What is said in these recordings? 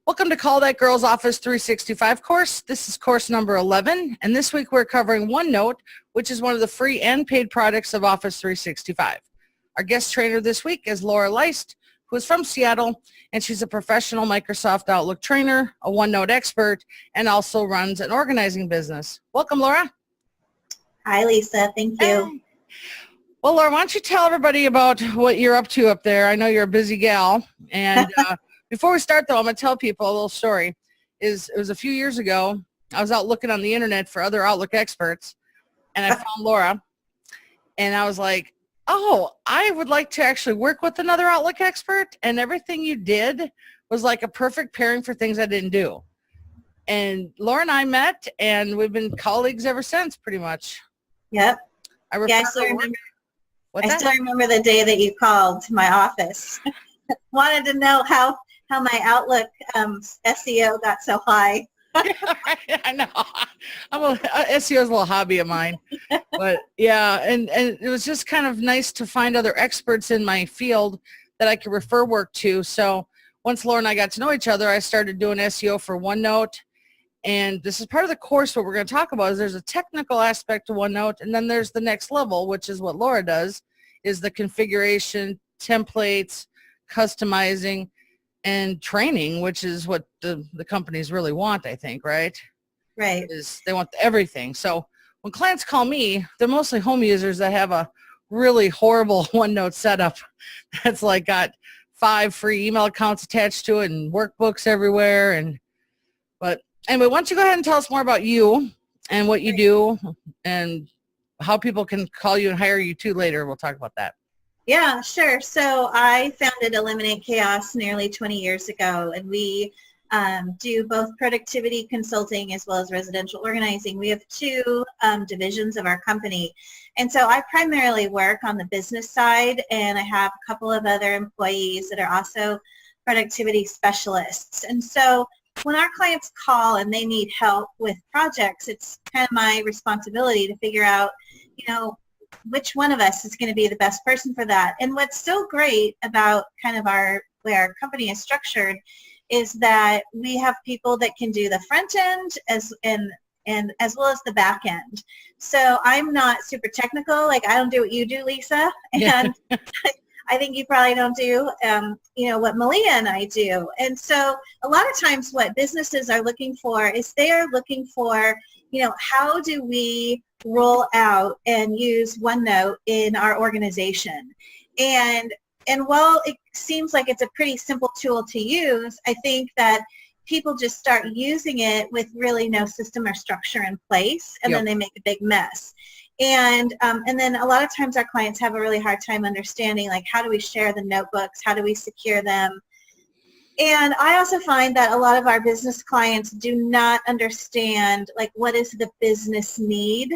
Welcome to Call That Girl's Office 365 course. This is course number 11, and this week we're covering OneNote, which is one of the free and paid products of Office 365. Our guest trainer this week is Laura Leist, who is from Seattle, and she's a professional Microsoft Outlook trainer, a OneNote expert, and also runs an organizing business. Welcome, Laura. Hi, Lisa. Thank you. Hey. Well, Laura, why don't you tell everybody about what you're up to up there? I know you're a busy gal, and before we start, though, I'm going to tell people a little story. It was a few years ago. I was out looking on the internet for other Outlook experts, and I found Laura, and I was like, oh, I would like to actually work with another Outlook expert, and everything you did was like a perfect pairing for things I didn't do. And Laura and I met, and we've been colleagues ever since, pretty much. Yep. I still remember the day that you called to my office. Wanted to know how my Outlook SEO got so high. I know. SEO is a little hobby of mine. But yeah, and it was just kind of nice to find other experts in my field that I could refer work to. So once Laura and I got to know each other, I started doing SEO for OneNote. And this is part of the course. What we're going to talk about is there's a technical aspect to OneNote, and then there's the next level, which is what Laura does, is the configuration, templates, customizing, and training, which is what the companies really want, I think, right? Right. Is they want everything. So when clients call me, they're mostly home users that have a really horrible OneNote setup that's like got 5 free email accounts attached to it and workbooks everywhere. But anyway, why don't you go ahead and tell us more about you and what you do and how people can call you and hire you too later. We'll talk about that. Yeah, sure. So I founded Eliminate Chaos nearly 20 years ago, and we do both productivity consulting as well as residential organizing. We have 2 divisions of our company. And so I primarily work on the business side, and I have a couple of other employees that are also productivity specialists. And so when our clients call and they need help with projects, it's kind of my responsibility to figure out, which one of us is going to be the best person for that. And what's so great about kind of the way our company is structured is that we have people that can do the front end as well as the back end. So I'm not super technical. Like, I don't do what you do, Lisa. And I think you probably don't do, what Malia and I do. And so a lot of times what businesses are looking for is they are looking for, how do we roll out and use OneNote in our organization? And while it seems like it's a pretty simple tool to use, I think that people just start using it with really no system or structure in place, and then they make a big mess. And then a lot of times our clients have a really hard time understanding, like, how do we share the notebooks? How do we secure them? And I also find that a lot of our business clients do not understand, like, what is the business need?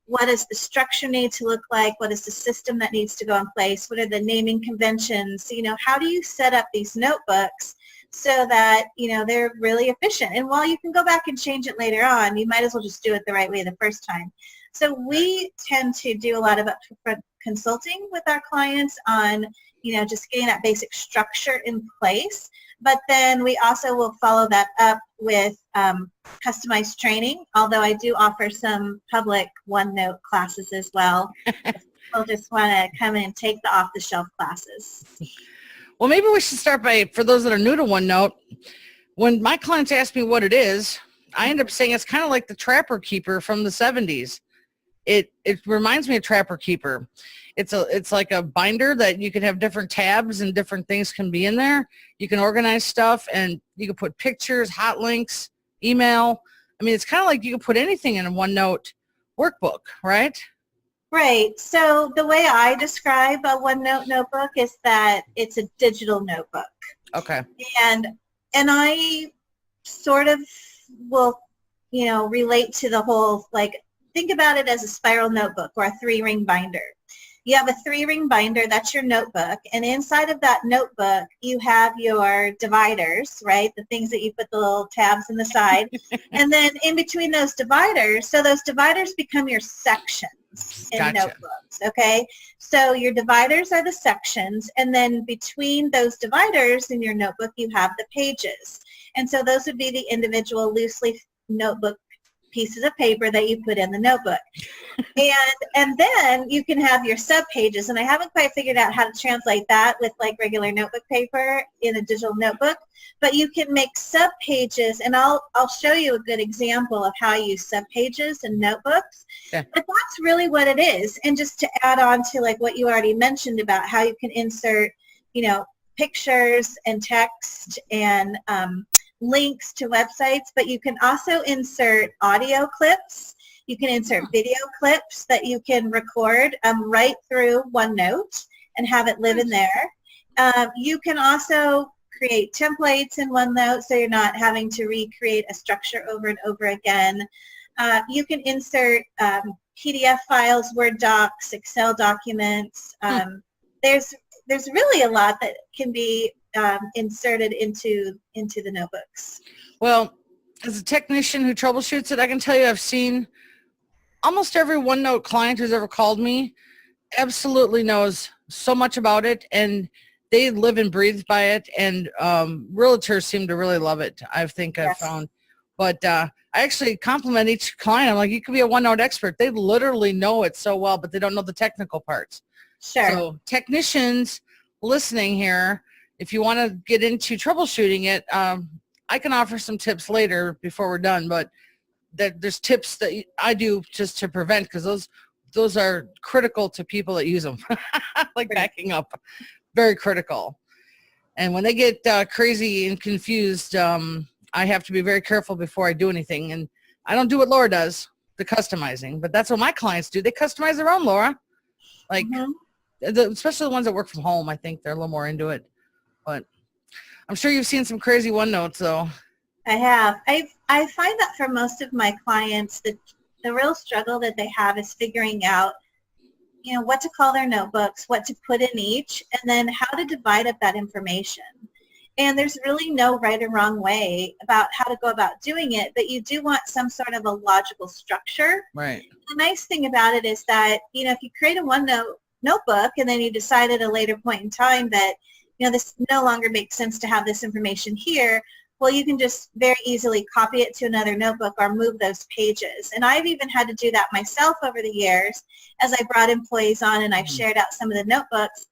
What does the structure need to look like? What is the system that needs to go in place? What are the naming conventions? How do you set up these notebooks so that, they're really efficient? And while you can go back and change it later on, you might as well just do it the right way the first time. So we tend to do a lot of upfront consulting with our clients on, just getting that basic structure in place. But then we also will follow that up with customized training, although I do offer some public OneNote classes as well. People just want to come in and take the off-the-shelf classes. Well, maybe we should start by, for those that are new to OneNote, when my clients ask me what it is, I end up saying it's kind of like the Trapper Keeper from the 70s. It reminds me of Trapper Keeper. It's like a binder that you can have different tabs and different things can be in there. You can organize stuff, and you can put pictures, hot links, email. I mean, it's kind of like you can put anything in a OneNote workbook, right? Right. So the way I describe a OneNote notebook is that it's a digital notebook. Okay. And I sort of will, relate to the whole, like, think about it as a spiral notebook or a 3-ring binder. You have a 3-ring binder, that's your notebook, and inside of that notebook you have your dividers, right? The things that you put the little tabs in the side. And then in between those dividers, so those dividers become your sections. sections in Gotcha. notebooks, okay? So your dividers are the sections, and then between those dividers in your notebook, you have the pages. And so those would be the individual loose leaf notebook pieces of paper that you put in the notebook. And then you can have your sub pages, and I haven't quite figured out how to translate that with like regular notebook paper in a digital notebook, but you can make sub pages, and I'll show you a good example of how I use sub pages in notebooks. Yeah. But that's really what it is. And just to add on to like what you already mentioned about how you can insert, pictures and text and links to websites, but you can also insert audio clips. You can insert video clips that you can record right through OneNote and have it live in there. You can also create templates in OneNote so you're not having to recreate a structure over and over again. You can insert PDF files, Word docs, Excel documents. There's really a lot that can be inserted into the notebooks. Well, as a technician who troubleshoots it, I can tell you I've seen almost every OneNote client who's ever called me absolutely knows so much about it, and they live and breathe by it, and realtors seem to really love it, I think. I've found. But I actually compliment each client. I'm like, you could be a OneNote expert. They literally know it so well, but they don't know the technical parts. Sure. So technicians listening here, if you want to get into troubleshooting it, I can offer some tips later before we're done, but there's tips that I do just to prevent, because those are critical to people that use them. Like backing up, very critical. And when they get crazy and confused, I have to be very careful before I do anything. And I don't do what Laura does, the customizing, but that's what my clients do. They customize their own, Laura. Like, especially the ones that work from home, I think they're a little more into it. But I'm sure you've seen some crazy OneNotes, though. I have. I find that for most of my clients, the real struggle that they have is figuring out, what to call their notebooks, what to put in each, and then how to divide up that information. And there's really no right or wrong way about how to go about doing it, but you do want some sort of a logical structure. Right. The nice thing about it is that, if you create a OneNote notebook and then you decide at a later point in time that, this no longer makes sense to have this information here, well, you can just very easily copy it to another notebook or move those pages. And I've even had to do that myself over the years as I brought employees on and I've shared out some of the notebooks.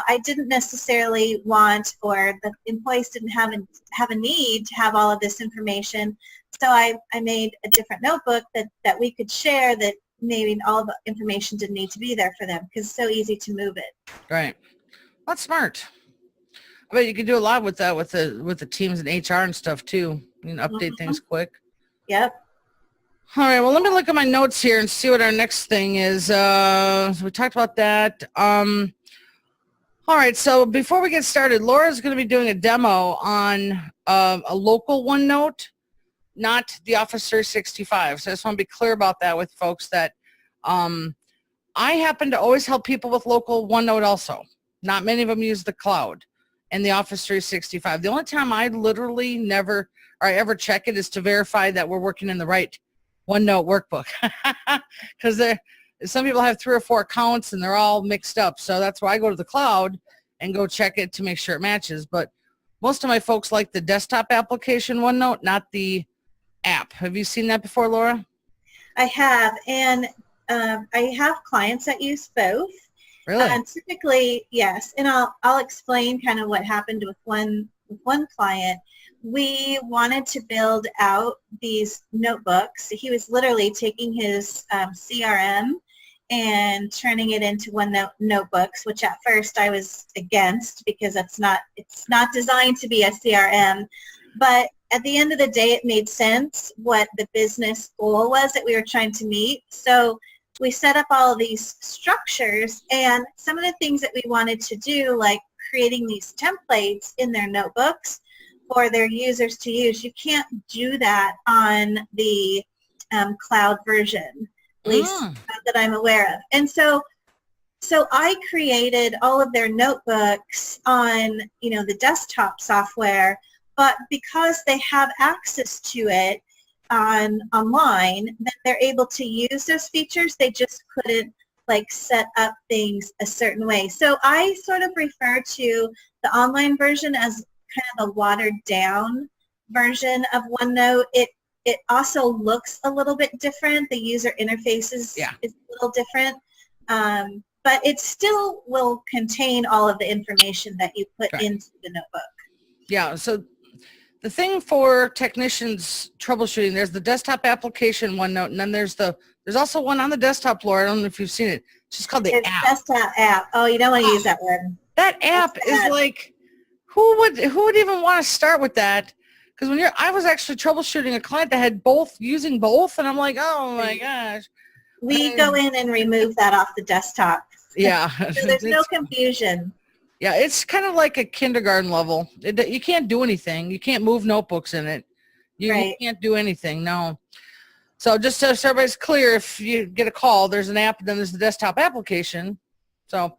I didn't necessarily want, or the employees didn't have a need to have all of this information. So I made a different notebook that we could share, that maybe all of the information didn't need to be there for them because it's so easy to move it. Right. That's smart. I bet you could do a lot with that with the teams and HR and stuff too. You can update things quick. Yep. All right. Well, let me look at my notes here and see what our next thing is. So we talked about that. All right. So before we get started, Laura's going to be doing a demo on a local OneNote, not the Office 365. So I just want to be clear about that with folks that I happen to always help people with local OneNote also. Not many of them use the cloud and the Office 365. The only time I literally ever check it is to verify that we're working in the right OneNote workbook. Because some people have 3 or 4 accounts and they're all mixed up. So that's why I go to the cloud and go check it to make sure it matches. But most of my folks like the desktop application OneNote, not the app. Have you seen that before, Laura? I have. And I have clients that use both. Really? Typically, yes. And I'll explain kind of what happened with one client. We wanted to build out these notebooks. He was literally taking his CRM and turning it into OneNote notebooks, which at first I was against because it's not designed to be a CRM. But at the end of the day, it made sense what the business goal was that we were trying to meet. So we set up all of these structures, and some of the things that we wanted to do, like creating these templates in their notebooks for their users to use, you can't do that on the cloud version, at least that I'm aware of. And so I created all of their notebooks on, the desktop software, but because they have access to it, online, then they're able to use those features. They just couldn't like set up things a certain way. So I sort of refer to the online version as kind of a watered down version of OneNote. It also looks a little bit different. The user interface is a little different. But it still will contain all of the information that you put into the notebook. Yeah, so the thing for technicians troubleshooting, there's the desktop application OneNote, and then there's also one on the desktop, Laura. I don't know if you've seen it. It's just called the app. Desktop app. Oh, you don't want to use that one. That app is like, who would even want to start with that? Because I was actually troubleshooting a client that had using both, and I'm like, oh my gosh. We go in and remove that off the desktop. Yeah. So there's no confusion. Yeah, it's kind of like a kindergarten level. You can't do anything. You can't move notebooks in it. You can't do anything, no. So just so everybody's clear, if you get a call, there's an app, and then there's the desktop application. So, all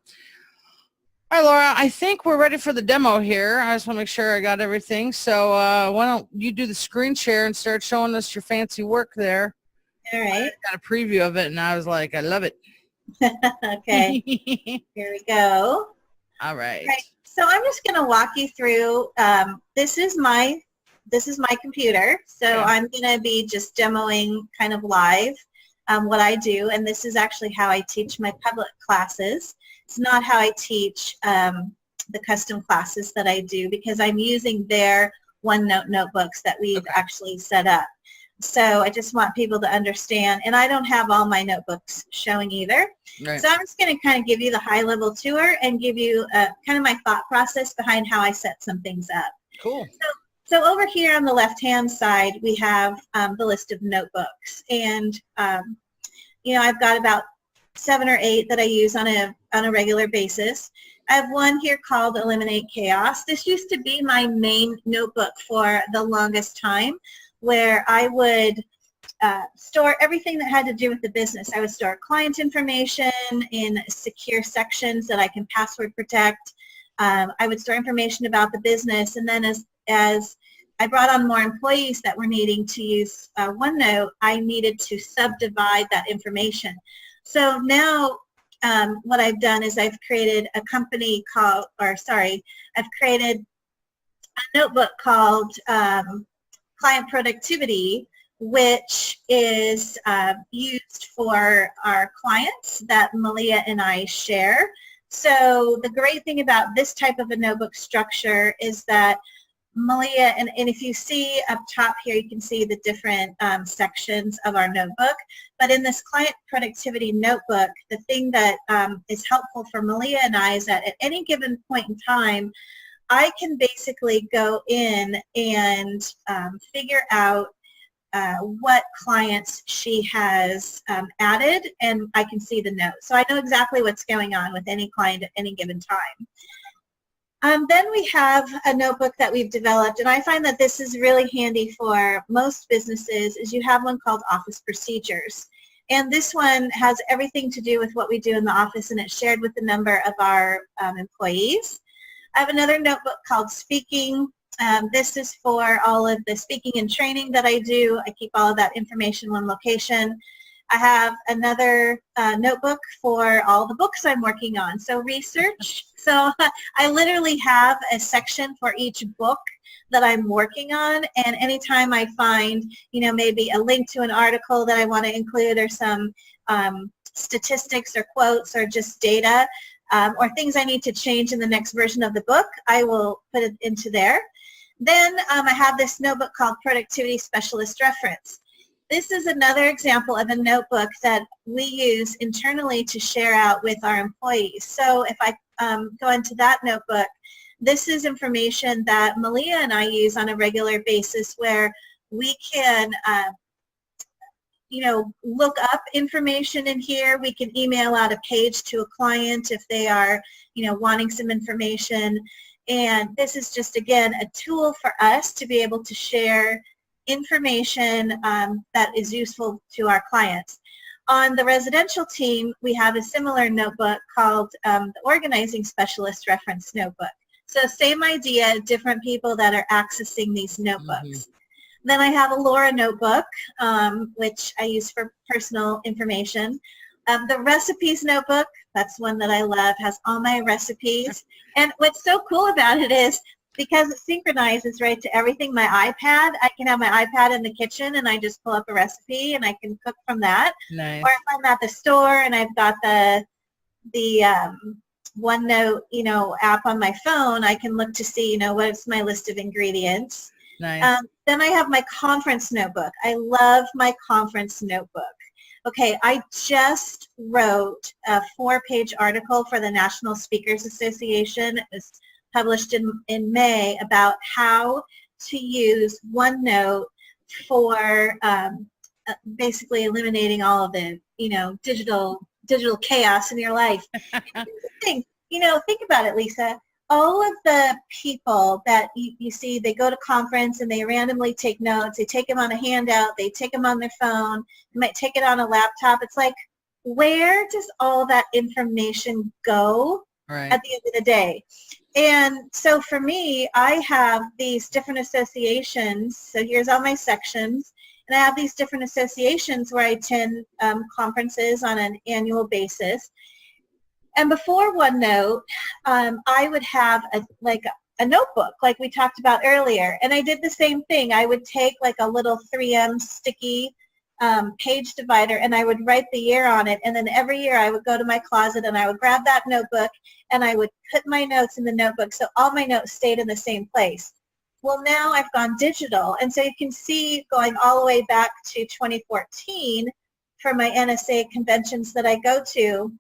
right, Laura, I think we're ready for the demo here. I just want to make sure I got everything. So why don't you do the screen share and start showing us your fancy work there. All right. I got a preview of it, and I was like, I love it. Okay. Here we go. All right. So I'm just going to walk you through. This is my computer. So I'm going to be just demoing kind of live what I do, and this is actually how I teach my public classes. It's not how I teach the custom classes that I do, because I'm using their OneNote notebooks that we've actually set up. So I just want people to understand, and I don't have all my notebooks showing either. Right. So I'm just going to kind of give you the high-level tour and give you kind of my thought process behind how I set some things up. Cool. So over here on the left-hand side, we have the list of notebooks, and I've got about 7 or 8 that I use on a regular basis. I have one here called Eliminate Chaos. This used to be my main notebook for the longest time, where I would store everything that had to do with the business. I would store client information in secure sections that I can password protect. I would store information about the business, and then as I brought on more employees that were needing to use OneNote, I needed to subdivide that information. So now what I've done is I've created a I've created a notebook called Client Productivity, which is used for our clients that Malia and I share. So the great thing about this type of a notebook structure is that Malia, and if you see up top here, you can see the different sections of our notebook. But in this Client Productivity notebook, the thing that is helpful for Malia and I is that at any given point in time, I can basically go in and figure out what clients she has added, and I can see the notes. So I know exactly what's going on with any client at any given time. Then we have a notebook that we've developed, and I find that this is really handy for most businesses, is you have one called Office Procedures. And this one has everything to do with what we do in the office, and it's shared with a number of our employees. I have another notebook called Speaking. This is for all of the speaking and training that I do. I keep all of that information in one location. I have another notebook for all the books I'm working on. So research. So I literally have a section for each book that I'm working on, and anytime I find, maybe a link to an article that I want to include, or some statistics or quotes or just data, or things I need to change in the next version of the book, I will put it into there. Then I have this notebook called Productivity Specialist Reference. This is another example of a notebook that we use internally to share out with our employees. So if I go into that notebook, this is information that Malia and I use on a regular basis, where we can look up information in here. We can email out a page to a client if they are, wanting some information. And this is just, again, a tool for us to be able to share information that is useful to our clients. On the residential team, we have a similar notebook called the Organizing Specialist Reference Notebook. So same idea, different people that are accessing these notebooks. Then I have a Laura notebook, which I use for personal information. The recipes notebook, that's one that I love, has all my recipes. And what's so cool about it is because it synchronizes right to everything, my iPad, I can have my iPad in the kitchen and I just pull up a recipe and I can cook from that. Nice. Or if I'm at the store and I've got the OneNote, app on my phone, I can look to see, what's my list of ingredients. Nice. Then I have my conference notebook. I love my conference notebook. Okay, I just wrote a 4-page article for the National Speakers Association. It was published in May about how to use OneNote for basically eliminating all of the, digital chaos in your life. Think about it, Lisa. All of the people that you see, they go to conference and they randomly take notes. They take them on a handout. They take them on their phone. They might take it on a laptop. It's like, where does all that information go Right. at the end of the day? And so for me, I have these different associations. So here's all my sections. And I have these different associations where I attend conferences on an annual basis. And before OneNote, I would have a notebook like we talked about earlier. And I did the same thing. I would take like a little 3M sticky page divider and I would write the year on it. And then every year I would go to my closet and I would grab that notebook and I would put my notes in the notebook so all my notes stayed in the same place. Well, now I've gone digital. And so you can see going all the way back to 2014 for my NSA conventions that I go to,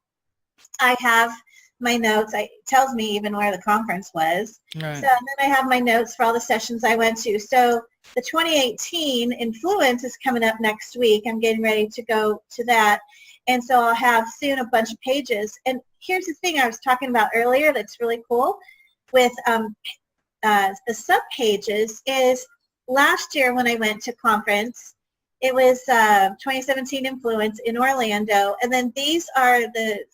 I have my notes. It tells me even where the conference was. Right. So then I have my notes for all the sessions I went to. So the 2018 Influence is coming up next week. I'm getting ready to go to that. And so I'll have soon a bunch of pages. And here's the thing I was talking about earlier that's really cool with the subpages is last year when I went to conference, it was 2017 Influence in Orlando. And then these are the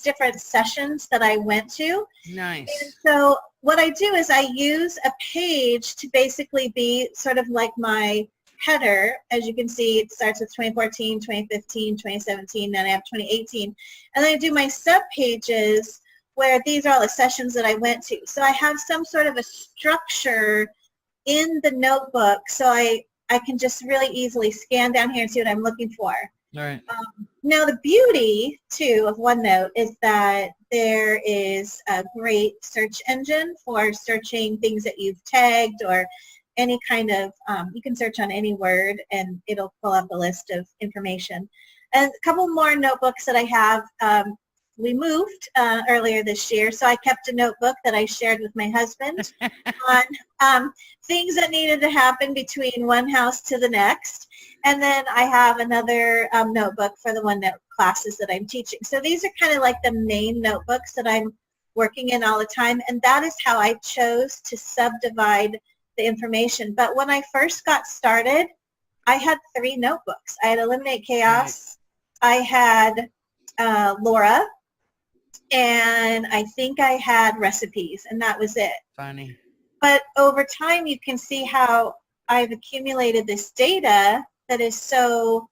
different sessions that I went to. Nice. And so what I do is I use a page to basically be sort of like my header. As you can see, it starts with 2014, 2015, 2017, then I have 2018. And then I do my subpages where these are all the sessions that I went to. So I have some sort of a structure in the notebook so I can just really easily scan down here and see what I'm looking for. All right. Now the beauty too of OneNote is that there is a great search engine for searching things that you've tagged or any kind of, you can search on any word and it'll pull up a list of information. And a couple more notebooks that I have. We moved earlier this year, so I kept a notebook that I shared with my husband on things that needed to happen between one house to the next. And then I have another notebook for the OneNote classes that I'm teaching. So these are kind of like the main notebooks that I'm working in all the time, and that is how I chose to subdivide the information. But when I first got started, I had 3 notebooks. I had Eliminate Chaos, I had Laura, and I think I had recipes, and that was it. Funny. But over time, you can see how I've accumulated this data that is so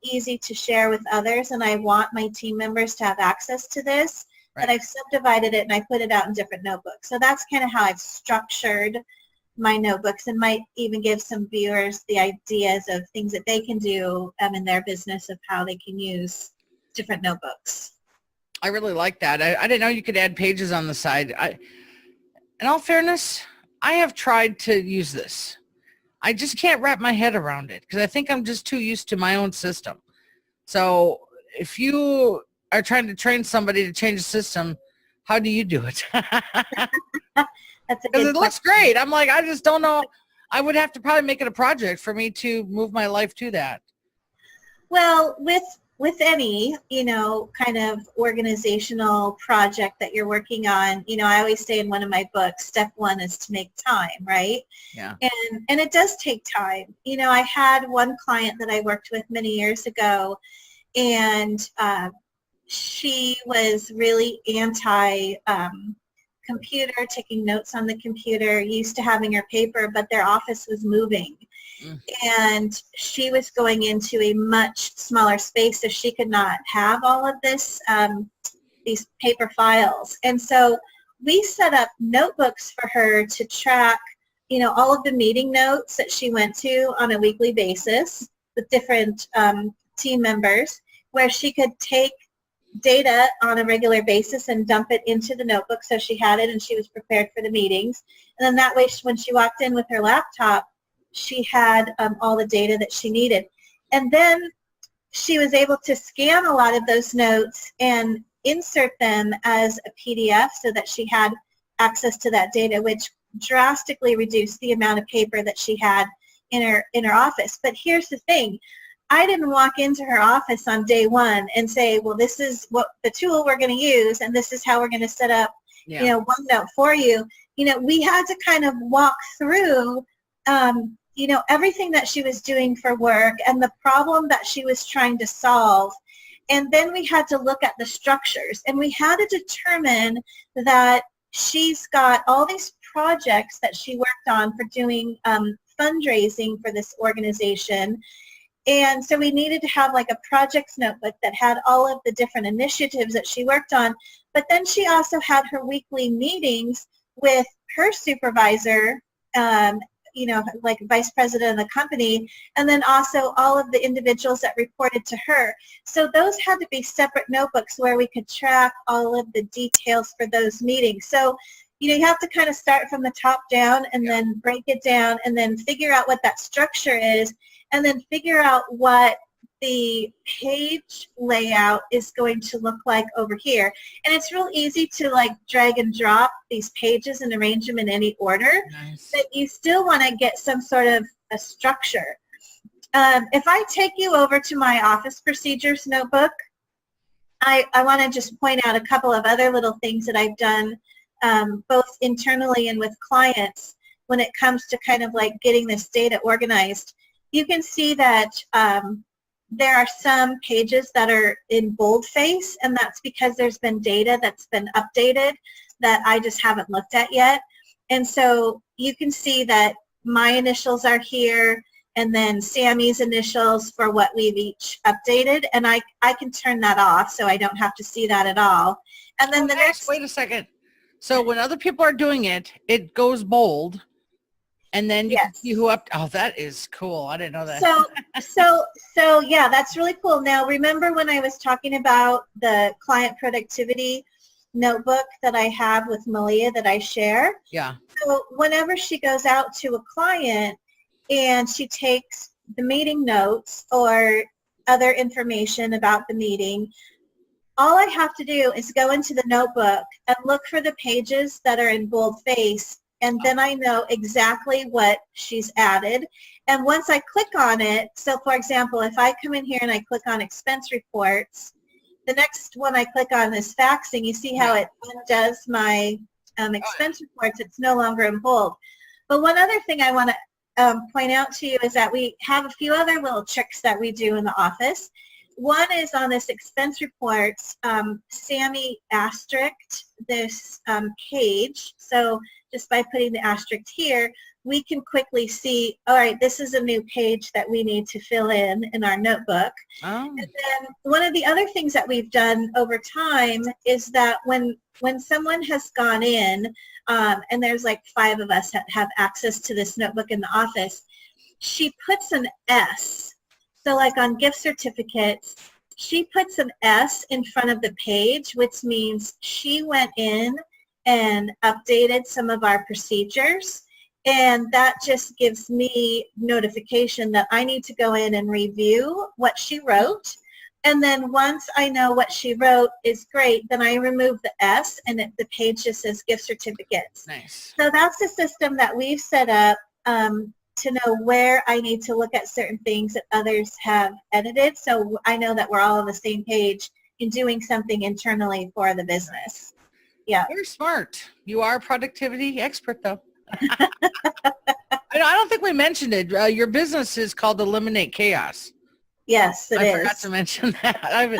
easy to share with others, and I want my team members to have access to this, that I've subdivided it and I put it out in different notebooks. So that's kind of how I've structured my notebooks, and might even give some viewers the ideas of things that they can do in their business of how they can use different notebooks. I really like that. I didn't know you could add pages on the side. In all fairness, I have tried to use this. I just can't wrap my head around it because I think I'm just too used to my own system. So if you are trying to train somebody to change the system, how do you do it? That's a Because good it looks great. I'm like, I just don't know. I would have to probably make it a project for me to move my life to that. Well, with any, kind of organizational project that you're working on, I always say in one of my books, step 1 is to make time, right? Yeah. And it does take time. I had one client that I worked with many years ago, and she was really anti computer, taking notes on the computer, used to having her paper, but their office was moving. Mm. And she was going into a much smaller space, so she could not have all of this, these paper files. And so we set up notebooks for her to track, you know, all of the meeting notes that she went to on a weekly basis with different team members, where she could take data on a regular basis and dump it into the notebook so she had it and she was prepared for the meetings. And then that way, when she walked in with her laptop, she had all the data that she needed. And then she was able to scan a lot of those notes and insert them as a PDF so that she had access to that data, which drastically reduced the amount of paper that she had in her office. But here's the thing. I didn't walk into her office on day one and say, well, this is what the tool we're going to use, and this is how we're going to set up, you know, OneNote for you. You know, we had to kind of walk through, you know, everything that she was doing for work and the problem that she was trying to solve. And then we had to look at the structures, and we had to determine that she's got all these projects that she worked on for doing fundraising for this organization. And so we needed to have like a projects notebook that had all of the different initiatives that she worked on. But then she also had her weekly meetings with her supervisor, you know, like vice president of the company, and then also all of the individuals that reported to her. So those had to be separate notebooks where we could track all of the details for those meetings. So, you know, you have to kind of start from the top down and then break it down and then figure out what that structure is, and then figure out what the page layout is going to look like over here. And it's real easy to like drag and drop these pages and arrange them in any order. Nice. But you still want to get some sort of a structure. If I take you over to my office procedures notebook, I want to just point out a couple of other little things that I've done both internally and with clients when it comes to kind of like getting this data organized. You can see that there are some pages that are in boldface, and that's because there's been data that's been updated that I just haven't looked at yet. And so you can see that my initials are here, and then Sammy's initials for what we've each updated, and I can turn that off so I don't have to see that at all. And then the next... Wait a second. So when other people are doing it, it goes bold. And then you can see who up. Oh, that is cool. I didn't know that. So yeah, that's really cool. Now, remember when I was talking about the client productivity notebook that I have with Malia that I share? Yeah. So whenever she goes out to a client and she takes the meeting notes or other information about the meeting, all I have to do is go into the notebook and look for the pages that are in boldface, and then I know exactly what she's added. And once I click on it, so for example, if I come in here and I click on expense reports, the next one I click on is faxing. You see how it undoes my expense reports. It's no longer in bold. But one other thing I want to point out to you is that we have a few other little tricks that we do in the office. One is on this expense reports, Sammy asterisked this page. So just by putting the asterisk here, we can quickly see, all right, this is a new page that we need to fill in our notebook. Oh. And then one of the other things that we've done over time is that when someone has gone in, and there's like 5 of us that have access to this notebook in the office, she puts an S. So like on gift certificates, she puts an S in front of the page, which means she went in and updated some of our procedures. And that just gives me notification that I need to go in and review what she wrote. And then once I know what she wrote is great, then I remove the S and the page just says gift certificates. Nice. So that's the system that we've set up to know where I need to look at certain things that others have edited. So I know that we're all on the same page in doing something internally for the business. Yeah. Very smart. You are a productivity expert, though. I don't think we mentioned it. Your business is called Eliminate Chaos. Yes, it is. I forgot to mention that.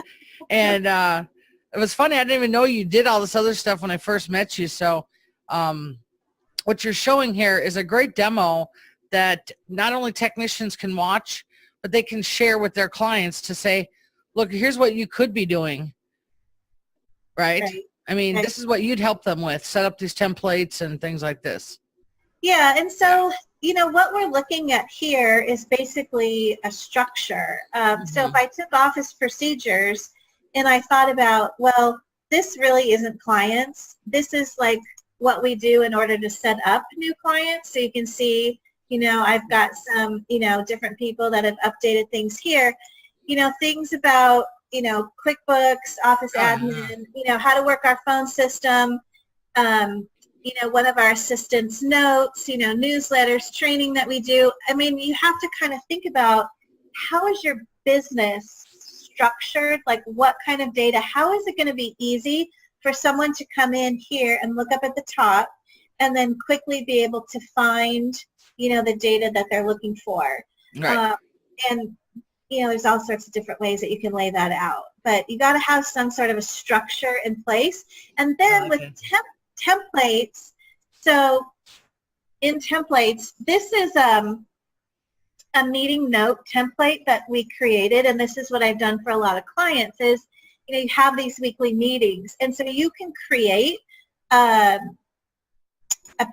And it was funny. I didn't even know you did all this other stuff when I first met you. So what you're showing here is a great demo that not only technicians can watch, but they can share with their clients to say, look, here's what you could be doing, right? I mean, Right. this is what you'd help them with, set up these templates and things like this. Yeah, and so, what we're looking at here is basically a structure. So if I took office procedures and I thought about, well, this really isn't clients. This is like what we do in order to set up new clients. So you can see, I've got some, different people that have updated things here. Things about, QuickBooks, Office admin, how to work our phone system, one of our assistants' notes, newsletters, training that we do. I mean, you have to kind of think about how is your business structured, like what kind of data, how is it going to be easy for someone to come in here and look up at the top and then quickly be able to find, the data that they're looking for. Right. And, there's all sorts of different ways that you can lay that out. But you got to have some sort of a structure in place. And then with templates, so in templates, this is a meeting note template that we created, and this is what I've done for a lot of clients is, you have these weekly meetings, and so you can create a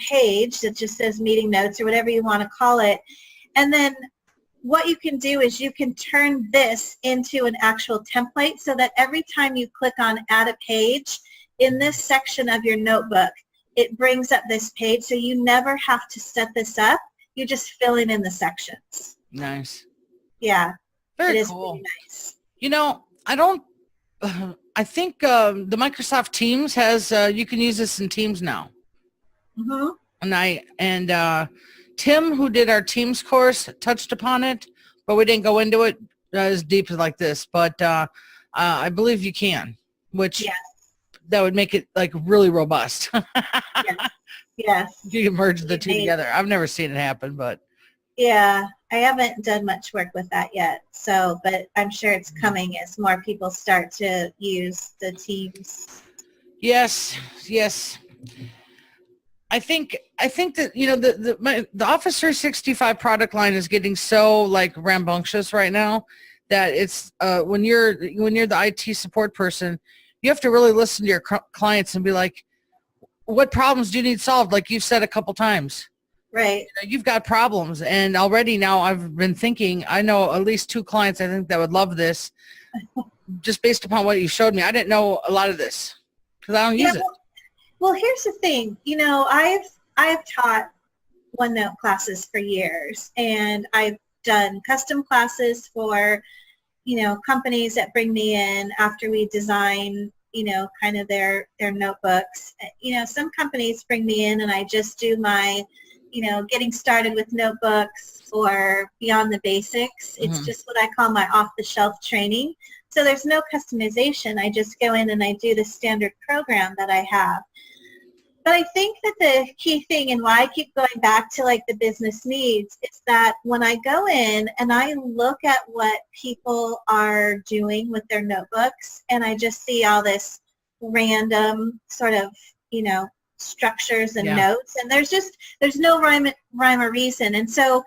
page that just says meeting notes or whatever you want to call it, and then what you can do is you can turn this into an actual template so that every time you click on add a page in this section of your notebook, it brings up this page, so you never have to set this up. You're just filling in the sections. Nice. Yeah. Very it is cool. really nice. I think the Microsoft Teams has, you can use this in Teams now. And Tim, who did our Teams course, touched upon it, but we didn't go into it as deep as like this. But I believe you can, which that would make it like really robust. Yes. You can merge the two together. I've never seen it happen, but. Yeah, I haven't done much work with that yet. So, but I'm sure it's coming as more people start to use the Teams. Yes. I think that the Office 365 product line is getting so like rambunctious right now that it's when you're the IT support person, you have to really listen to your clients and be like, what problems do you need solved? Like you've said a couple times, right? You've got problems, and already now I've been thinking. I know at least 2 clients I think that would love this, just based upon what you showed me. I didn't know a lot of this because I don't use it. Well, here's the thing. I've taught OneNote classes for years, and I've done custom classes for, companies that bring me in after we design, kind of their notebooks. Some companies bring me in and I just do my, getting started with notebooks or beyond the basics. It's just what I call my off-the-shelf training. So there's no customization. I just go in and I do the standard program that I have. But I think that the key thing and why I keep going back to like the business needs is that when I go in and I look at what people are doing with their notebooks and I just see all this random sort of, structures and notes, and there's no rhyme or reason. And so,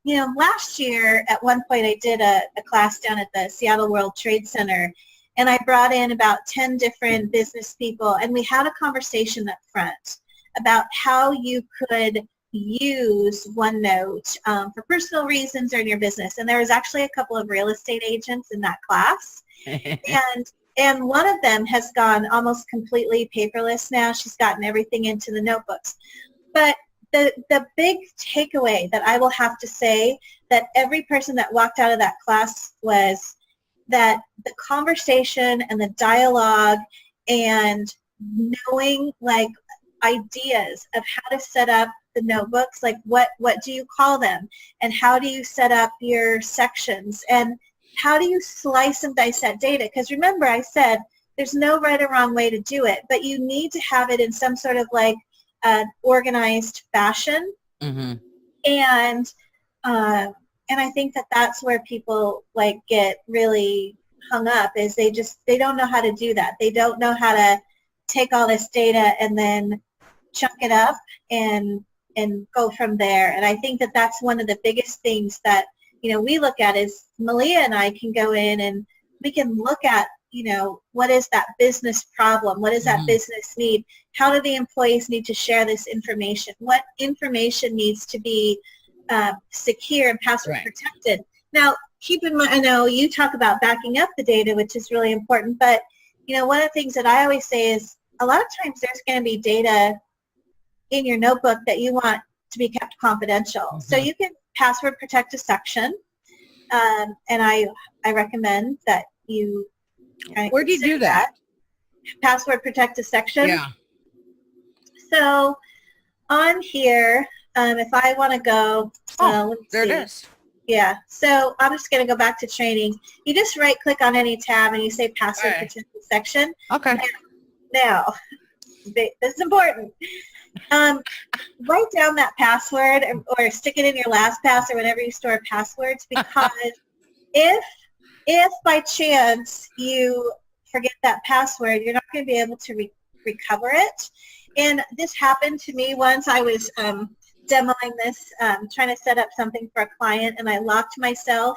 last year at one point I did a class down at the Seattle World Trade Center, and I brought in about 10 different business people, and we had a conversation up front about how you could use OneNote for personal reasons or in your business. And there was actually a couple of real estate agents in that class. And one of them has gone almost completely paperless now. She's gotten everything into the notebooks. But the big takeaway that I will have to say that every person that walked out of that class was that the conversation and the dialogue and knowing like ideas of how to set up the notebooks, like what do you call them, and how do you set up your sections, and how do you slice and dice that data? Because remember I said there's no right or wrong way to do it, but you need to have it in some sort of like organized fashion. And I think that that's where people like get really hung up is they don't know how to do that. They don't know how to take all this data and then chunk it up and and go from there. And I think that that's one of the biggest things that, we look at is Malia and I can go in and we can look at, what is that business problem? What is that business need? How do the employees need to share this information? What information needs to be secure and password protected? Now, keep in mind, I know you talk about backing up the data, which is really important, but, one of the things that I always say is a lot of times there's going to be data in your notebook that you want to be kept confidential. So you can password protect a section, and I recommend that you Where do you do that? Password protect a section. Yeah. So on here, if I want to go, there it is. Yeah, so I'm just going to go back to training. You just right-click on any tab and you say password protect the section. Okay. Now, this is important. Write down that password or stick it in your LastPass or whenever you store passwords, because if by chance you forget that password, you're not going to be able to recover it. And this happened to me once. I was demoing this, trying to set up something for a client, and I locked myself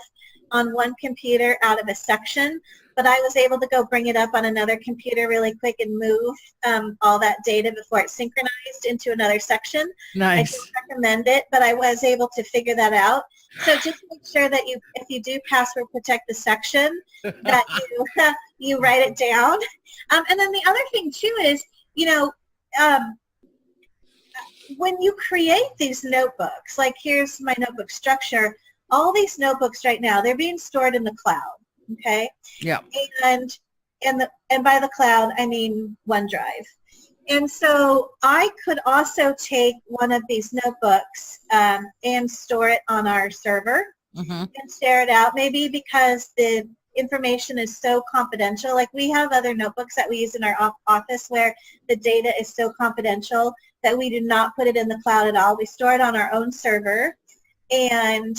on one computer out of a section, but I was able to go bring it up on another computer really quick and move all that data before it synchronized into another section. Nice. I don't recommend it, but I was able to figure that out. So just make sure that if you do password protect the section, that you write it down. And then the other thing too is, when you create these notebooks, like here's my notebook structure, all these notebooks right now, they're being stored in the cloud, okay? Yeah. And by the cloud, I mean OneDrive. And so I could also take one of these notebooks and store it on our server and share it out, maybe because the information is so confidential. Like we have other notebooks that we use in our office where the data is so confidential that we do not put it in the cloud at all. We store it on our own server, and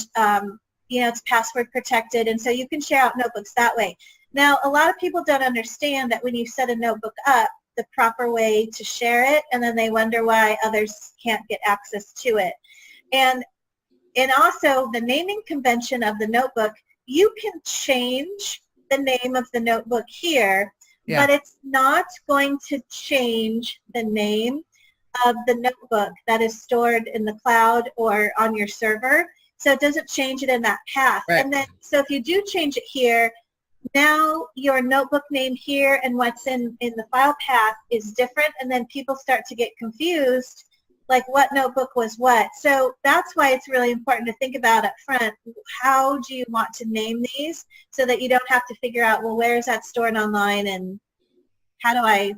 it's password protected, and so you can share out notebooks that way. Now, a lot of people don't understand that when you set a notebook up, the proper way to share it, and then they wonder why others can't get access to it. And also the naming convention of the notebook, you can change the name of the notebook here, but it's not going to change the name of the notebook that is stored in the cloud or on your server. So it doesn't change it in that path. Right. And then, so if you do change it here, now your notebook name here and what's in the file path is different, and then people start to get confused, like what notebook was what. So that's why it's really important to think about up front, how do you want to name these so that you don't have to figure out, well, where is that stored online and how do I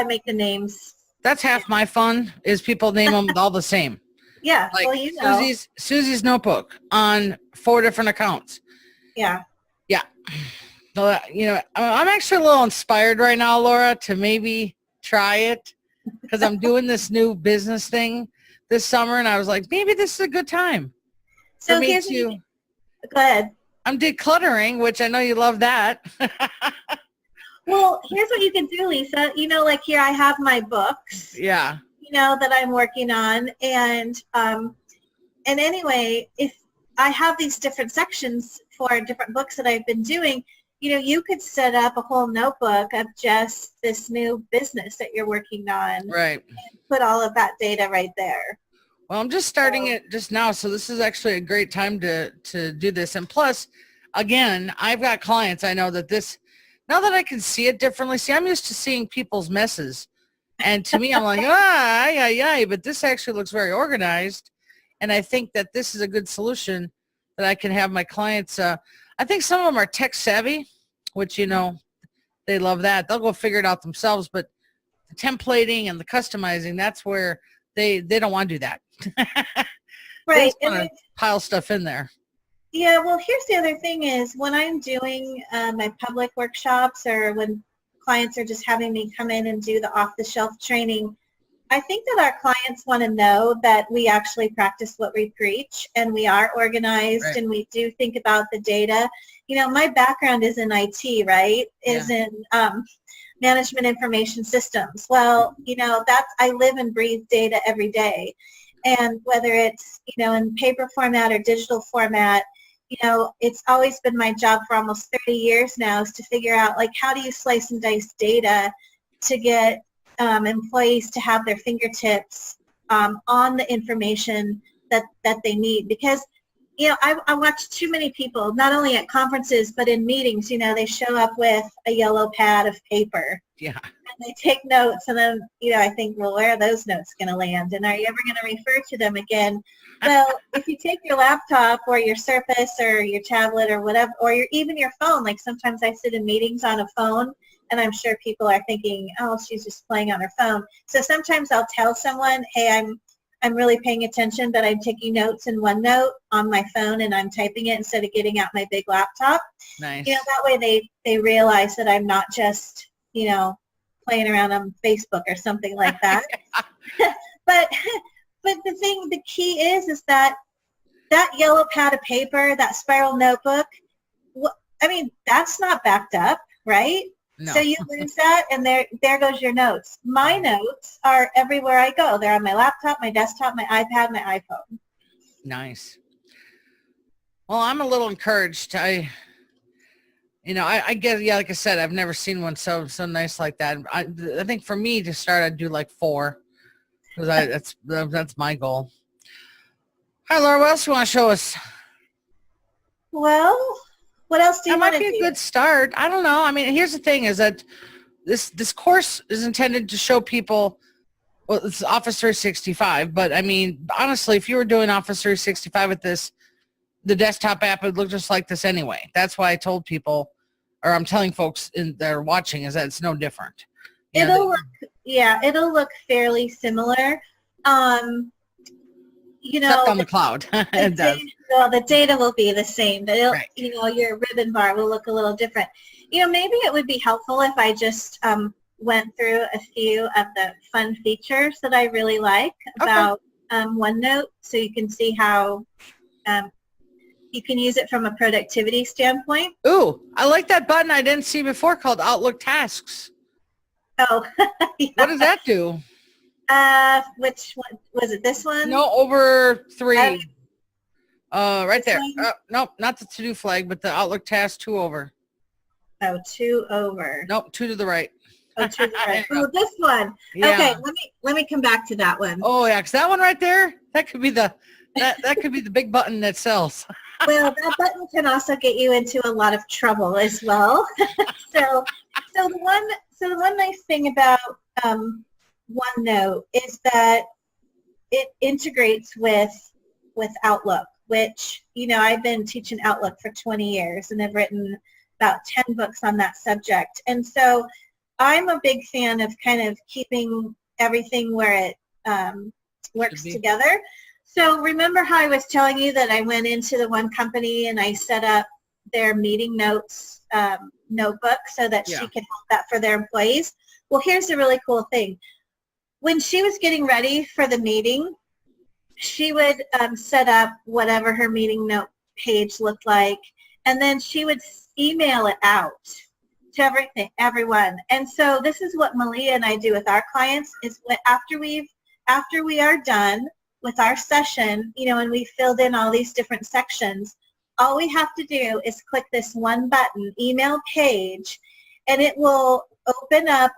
make the names? That's half my fun, is people name them all the same. Yeah, like well, Susie's notebook on 4 different accounts. Yeah. Yeah. So, I'm actually a little inspired right now, Laura, to maybe try it, because I'm doing this new business thing this summer, and I was like, maybe this is a good time for me to. Go ahead. I'm decluttering, which I know you love that. Well, here's what you can do, Lisa. Like here I have my books. Yeah. That I'm working on, and anyway, if I have these different sections for different books that I've been doing, you could set up a whole notebook of just this new business that you're working on. Right. And put all of that data right there. Well, I'm just starting it just now, so this is actually a great time to do this. And plus, again, I've got clients. I know that now that I can see it differently, I'm used to seeing people's messes. And to me, I'm like, but this actually looks very organized. And I think that this is a good solution that I can have my clients. I think some of them are tech savvy, which, they love that. They'll go figure it out themselves. But the templating and the customizing, that's where they don't want to do that. Right. They just want to pile stuff in there. Yeah, well, here's the other thing is when I'm doing my public workshops, or when clients are just having me come in and do the off-the-shelf training, I think that our clients want to know that we actually practice what we preach, and we are organized, right, and we do think about the data. My background is in IT, right? Is in management information systems. Well, I live and breathe data every day. And whether it's, in paper format or digital format, it's always been my job for almost 30 years now is to figure out, like, how do you slice and dice data to get employees to have their fingertips on the information that they need. Because, I watch too many people, not only at conferences, but in meetings, they show up with a yellow pad of paper. Yeah. And they take notes, and then, I think, well, where are those notes going to land? And are you ever going to refer to them again? Well, if you take your laptop or your Surface or your tablet or whatever, or even your phone, like sometimes I sit in meetings on a phone, and I'm sure people are thinking, oh, she's just playing on her phone. So sometimes I'll tell someone, hey, I'm really paying attention, but I'm taking notes in OneNote on my phone, and I'm typing it instead of getting out my big laptop. Nice. That way they realize that I'm not just, playing around on Facebook or something like that. But the key is that yellow pad of paper, that spiral notebook, that's not backed up, right? No. So you lose that, and there goes your notes. My notes are everywhere I go. They're on my laptop, my desktop, my iPad, my iPhone. Nice. Well, I'm a little encouraged. I guess, yeah, like I said, I've never seen one so nice like that. I think for me to start, I'd do like 4, because that's my goal. Hi, Laura. What else do you want to show us? Well, what else do you want to do? That might be a good start. I don't know. I mean, here's the thing: is that this course is intended to show people. Well, it's Office 365, but I mean, honestly, if you were doing Office 365 with this, the desktop app would look just like this anyway. That's why I told people, or I'm telling folks that are watching, is that it's no different. It'll look fairly similar. Except on the cloud. It does. The data will be the same, but Right. Your ribbon bar will look a little different. Maybe it would be helpful if I just went through a few of the fun features that I really like about OneNote, so you can see how you can use it from a productivity standpoint. Ooh, I like that button I didn't see before called Outlook Tasks. Oh, yeah. What does that do? Which one was it? This one? No, over 3. Right there. One? Nope, not the to-do flag, but the Outlook Task 2 over. Oh, 2 over. Nope, 2 to the right. Oh, 2 to the right. Oh, this one. Yeah. Okay, let me come back to that one. Oh yeah, because that one right there, that could be the big button that sells. Well, that button can also get you into a lot of trouble as well. So the one nice thing about OneNote is that it integrates with Outlook, which, I've been teaching Outlook for 20 years and I've written about 10 books on that subject. And so I'm a big fan of kind of keeping everything where it works together. So remember how I was telling you that I went into the one company and I set up their meeting notes notebook so that she could hold that for their employees? Well, here's the really cool thing. When she was getting ready for the meeting, she would set up whatever her meeting note page looked like, and then she would email it out to everyone. And so this is what Malia and I do with our clients, is after we are done with our session, and we filled in all these different sections, all we have to do is click this one button, email page, and it will open up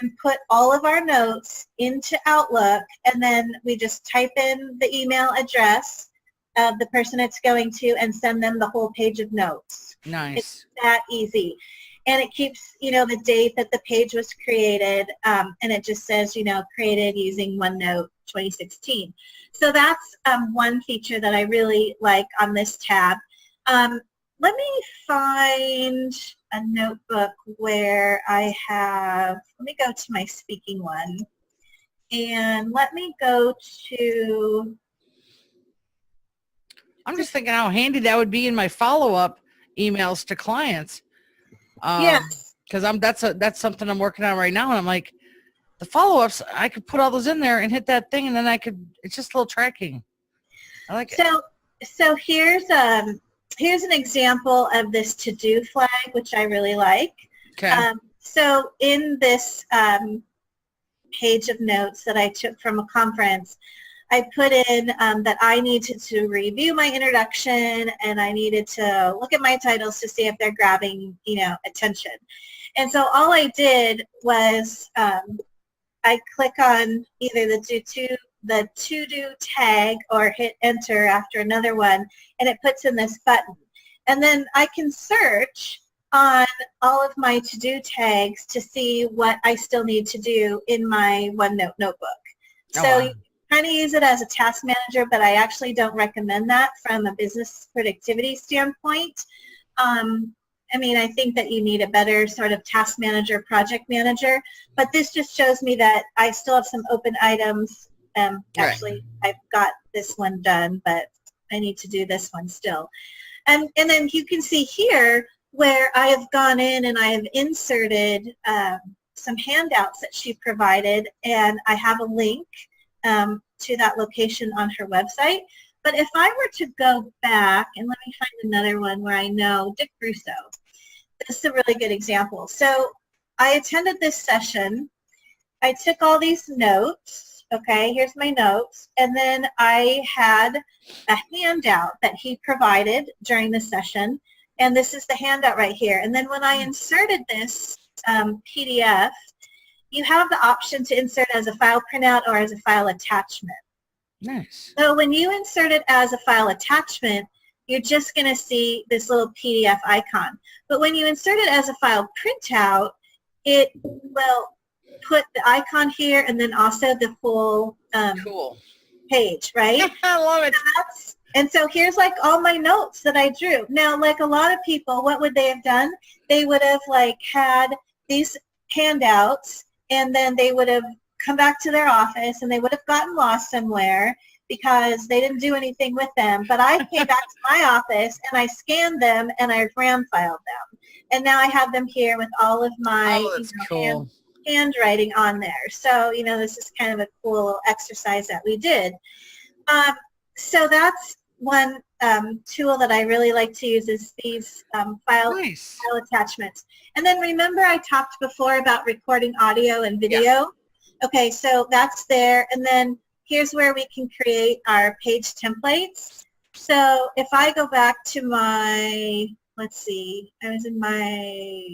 and put all of our notes into Outlook, and then we just type in the email address of the person it's going to and send them the whole page of notes. Nice. It's that easy. And it keeps, the date that the page was created, and it just says, created using OneNote 2016. So that's one feature that I really like on this tab. Let me find a notebook where I have, let me go to my speaking one, and let me go to. I'm just thinking how handy that would be in my follow-up emails to clients. Yes. Because that's something I'm working on right now, and I'm like, the follow-ups, I could put all those in there and hit that thing, and then it's just a little tracking. I like it. So here's an example of this to-do flag, which I really like. Okay. So in this page of notes that I took from a conference, I put in that I needed to review my introduction and I needed to look at my titles to see if they're grabbing, attention. And so all I did was I click on either the to-do tag or hit enter after another one, and it puts in this button. And then I can search on all of my to-do tags to see what I still need to do in my OneNote notebook. So you kind of use it as a task manager, but I actually don't recommend that from a business productivity standpoint. I think that you need a better sort of task manager, project manager, but this just shows me that I still have some open items. Actually, I've got this one done, but I need to do this one still. And then you can see here where I have gone in and I have inserted some handouts that she provided, and I have a link to that location on her website. But if I were to go back, and let me find another one where I know Dick Russo. This is a really good example. So I attended this session. I took all these notes. Okay, here's my notes. And then I had a handout that he provided during the session. And this is the handout right here. And then when I inserted this PDF, you have the option to insert as a file printout or as a file attachment. Nice. So when you insert it as a file attachment, you're just going to see this little PDF icon. But when you insert it as a file printout, it will put the icon here and then also the full cool page, right? I love it. And so here's like all my notes that I drew. Now, like a lot of people, what would they have done? They would have like had these handouts, and then they would have come back to their office and they would have gotten lost somewhere because they didn't do anything with them. But I came back to my office and I scanned them and I RAM filed them. And now I have them here with all of my cool. handwriting on there. So, this is kind of a cool exercise that we did. So that's one tool that I really like to use is these file attachments. And then remember I talked before about recording audio and video? Yeah. Okay, so that's there. And then here's where we can create our page templates. So if I go back to my, let's see, I was in my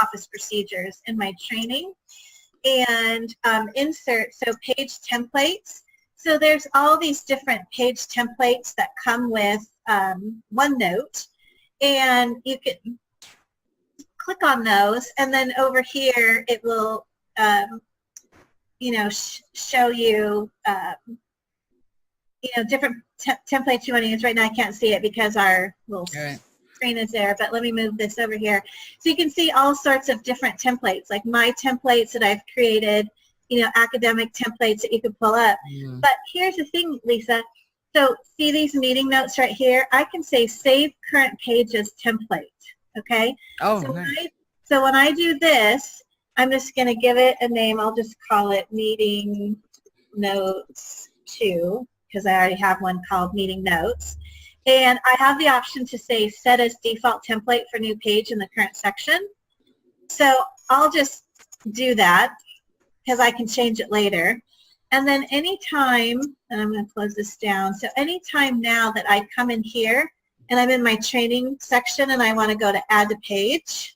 office procedures in my training, and insert, so page templates. So there's all these different page templates that come with OneNote, and you can click on those, and then over here it will show you different templates you want to use. Right now I can't see it because our little screen is there, but let me move this over here. So you can see all sorts of different templates, like my templates that I've created, academic templates that you can pull up. Mm. But here's the thing, Lisa. So see these meeting notes right here? I can say save current pages template, okay? Oh, so nice. So when I do this, I'm just going to give it a name. I'll just call it Meeting Notes 2 because I already have one called Meeting Notes. And I have the option to say set as default template for new page in the current section. So I'll just do that because I can change it later. And then anytime, and I'm going to close this down, so anytime now that I come in here and I'm in my training section and I want to go to add to page,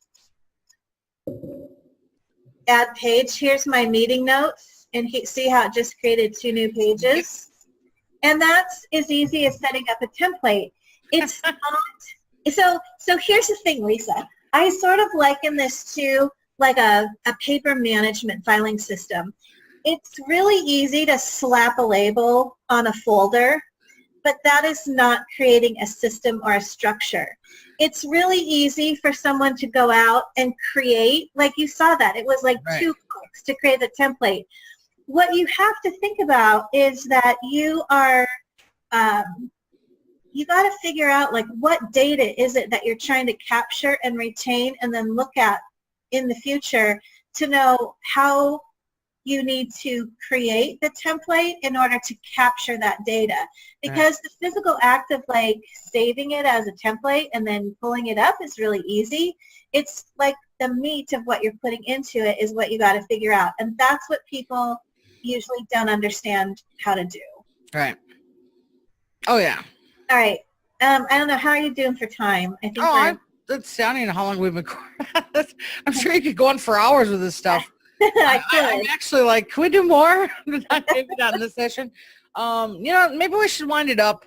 add page, here's my meeting notes, and see how it just created 2 new pages? And that's as easy as setting up a template. It's not, so here's the thing, Lisa. I sort of liken this to like a paper management filing system. It's really easy to slap a label on a folder, but that is not creating a system or a structure. It's really easy for someone to go out and create, like you saw that. It was like 2 clicks to create the template. What you have to think about is that you are, you got to figure out like what data is it that you're trying to capture and retain and then look at in the future to know how you need to create the template in order to capture that data. Because the physical act of like saving it as a template and then pulling it up is really easy. It's like the meat of what you're putting into it is what you got to figure out. And that's what people usually don't understand how to do. Right. Oh, yeah. All right. I don't know. How are you doing for time? I think That's I don't even know how long we've been. I'm sure you could go on for hours with this stuff. I'm actually like, can we do more? Maybe not in this session. Maybe we should wind it up.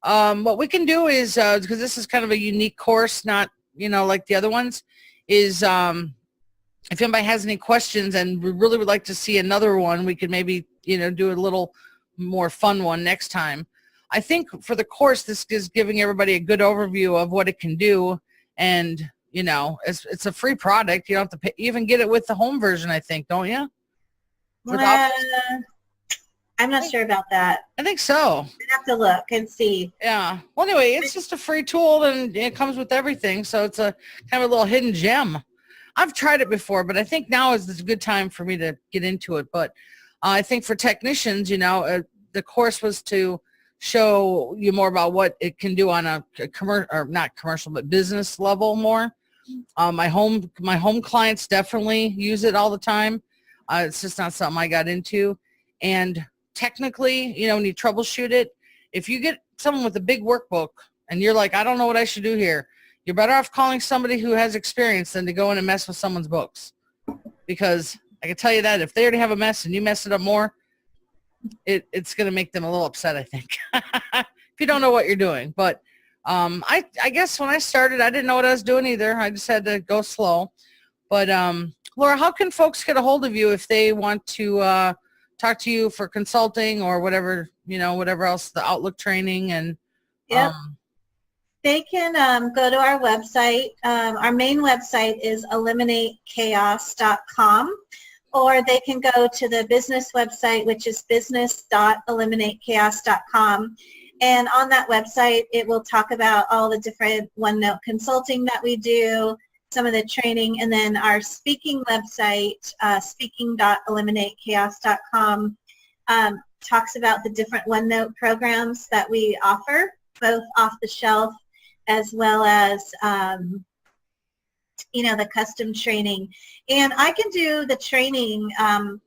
What we can do is, because this is kind of a unique course, not, like the other ones, is if anybody has any questions and we really would like to see another one, we could maybe, do a little more fun one next time. I think for the course, this is giving everybody a good overview of what it can do. And, it's a free product. You don't have to pay, even get it with the home version, I think, don't you? I'm not sure about that. I think so. I'd have to look and see. Yeah. Well, anyway, it's just a free tool and it comes with everything. So it's a kind of a little hidden gem. I've tried it before, but I think now is a good time for me to get into it. But I think for technicians, the course was to show you more about what it can do on a commercial, or not commercial, but business level more. My home clients definitely use it all the time. It's just not something I got into. And technically, when you troubleshoot it, if you get someone with a big workbook and you're like, I don't know what I should do here, you're better off calling somebody who has experience than to go in and mess with someone's books. Because I can tell you that if they already have a mess and you mess it up more, it's going to make them a little upset, I think, if you don't know what you're doing. But I guess when I started, I didn't know what I was doing either. I just had to go slow. But Laura, how can folks get a hold of you if they want to talk to you for consulting or whatever, whatever else, the Outlook training? And yep. They can go to our website. Our main website is eliminatechaos.com. Or they can go to the business website, which is business.eliminatechaos.com. And on that website, it will talk about all the different OneNote consulting that we do, some of the training, and then our speaking website, speaking.eliminatechaos.com, talks about the different OneNote programs that we offer, both off the shelf as well as the custom training. And I can do the training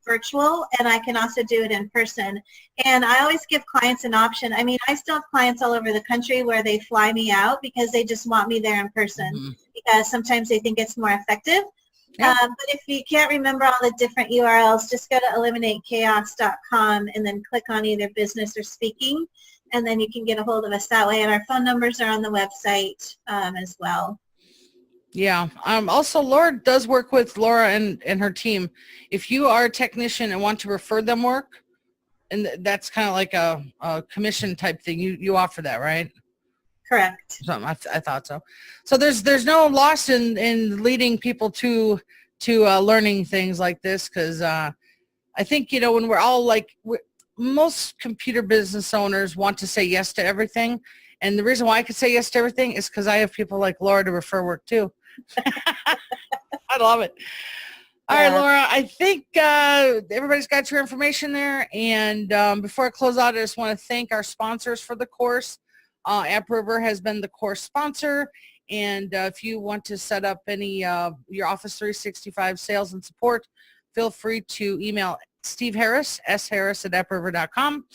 virtual, and I can also do it in person. And I always give clients an option. I mean, I still have clients all over the country where they fly me out because they just want me there in person, because sometimes they think it's more effective. Yep. But if you can't remember all the different URLs, just go to eliminatechaos.com and then click on either business or speaking, and then you can get a hold of us that way. And our phone numbers are on the website as well. Yeah. Also, Laura does work with Laura and her team. If you are a technician and want to refer them work, and that's kind of like a commission type thing, you offer that, right? Correct. Something I thought so. So there's no loss in leading people to learning things like this, because I think when we're all like, most computer business owners want to say yes to everything, and the reason why I could say yes to everything is because I have people like Laura to refer work to. I love it. All right, Laura, I think everybody's got your information there. And before I close out, I just want to thank our sponsors for the course. App River has been the course sponsor. And if you want to set up any your Office 365 sales and support, feel free to email Steve Harris, sharris@appriver.com.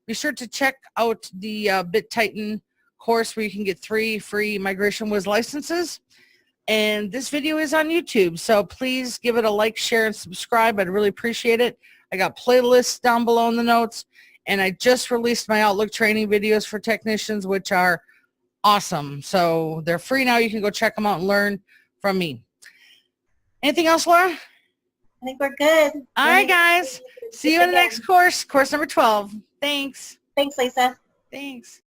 Be sure to check out the BitTitan course where you can get 3 free Migration Wiz licenses. And this video is on YouTube, so please give it a like, share, and subscribe. I'd really appreciate it. I got playlists down below in the notes, and I just released my Outlook training videos for technicians, which are awesome. So they're free now. You can go check them out and learn from me. Anything else, Laura? I think we're good. All right, guys. See you in the next course number 12. Thanks. Thanks, Lisa. Thanks.